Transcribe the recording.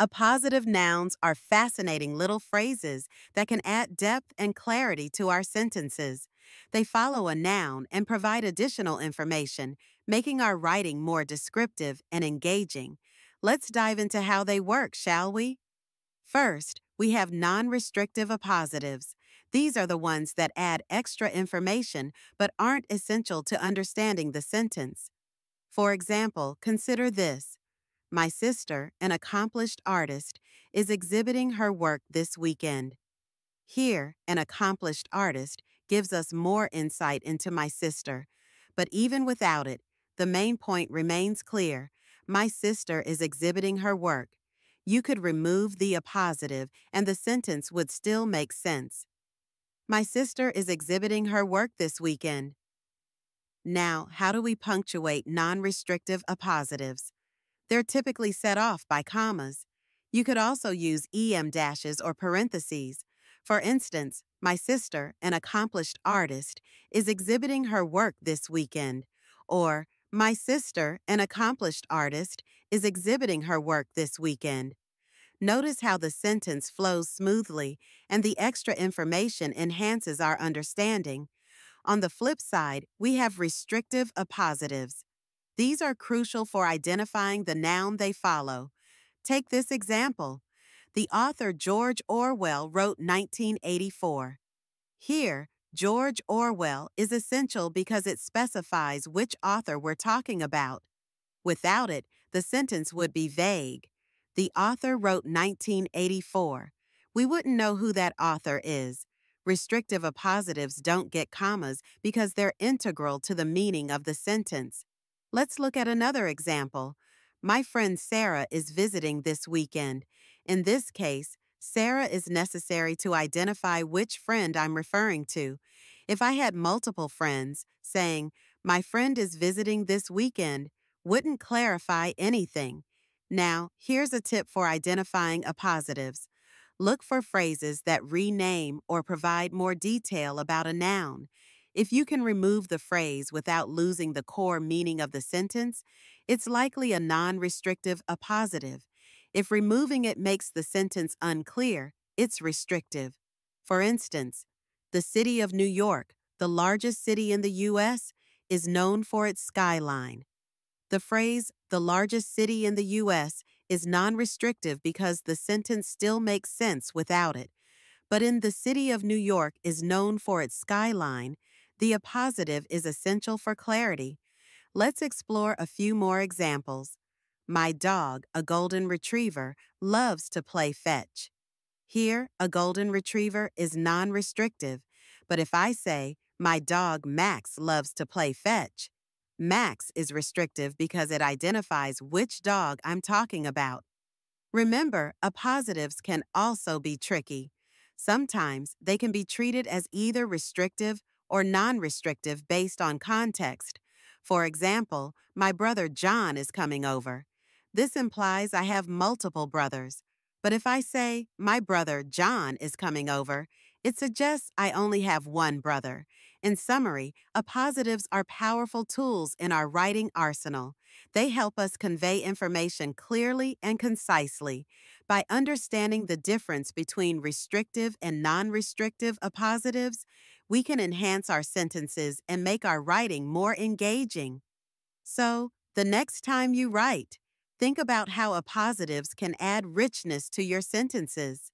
Appositive nouns are fascinating little phrases that can add depth and clarity to our sentences. They follow a noun and provide additional information, making our writing more descriptive and engaging. Let's dive into how they work, shall we? First, we have non-restrictive appositives. These are the ones that add extra information but aren't essential to understanding the sentence. For example, consider this. My sister, an accomplished artist, is exhibiting her work this weekend. Here, an accomplished artist gives us more insight into my sister, but even without it, the main point remains clear. My sister is exhibiting her work. You could remove the appositive and the sentence would still make sense. My sister is exhibiting her work this weekend. Now, how do we punctuate non-restrictive appositives? They're typically set off by commas. You could also use em dashes or parentheses. For instance, my sister, an accomplished artist, is exhibiting her work this weekend. Or, my sister, an accomplished artist, is exhibiting her work this weekend. Notice how the sentence flows smoothly and the extra information enhances our understanding. On the flip side, we have restrictive appositives. These are crucial for identifying the noun they follow. Take this example. The author George Orwell wrote 1984. Here, George Orwell is essential because it specifies which author we're talking about. Without it, the sentence would be vague. The author wrote 1984. We wouldn't know who that author is. Restrictive appositives don't get commas because they're integral to the meaning of the sentence. Let's look at another example. My friend Sarah is visiting this weekend. In this case, Sarah is necessary to identify which friend I'm referring to. If I had multiple friends, saying, my friend is visiting this weekend, wouldn't clarify anything. Now, here's a tip for identifying appositives. Look for phrases that rename or provide more detail about a noun. If you can remove the phrase without losing the core meaning of the sentence, it's likely a non-restrictive appositive. If removing it makes the sentence unclear, it's restrictive. For instance, the city of New York, the largest city in the U.S., is known for its skyline. The phrase, the largest city in the U.S., is non-restrictive because the sentence still makes sense without it. But in the city of New York is known for its skyline, the appositive is essential for clarity. Let's explore a few more examples. My dog, a golden retriever, loves to play fetch. Here, a golden retriever is non-restrictive, but if I say, my dog Max loves to play fetch, Max is restrictive because it identifies which dog I'm talking about. Remember, appositives can also be tricky. Sometimes they can be treated as either restrictive or non-restrictive based on context. For example, my brother John is coming over. This implies I have multiple brothers. But if I say, my brother John is coming over, it suggests I only have one brother. In summary, appositives are powerful tools in our writing arsenal. They help us convey information clearly and concisely. By understanding the difference between restrictive and non-restrictive appositives, we can enhance our sentences and make our writing more engaging. So, the next time you write, think about how appositives can add richness to your sentences.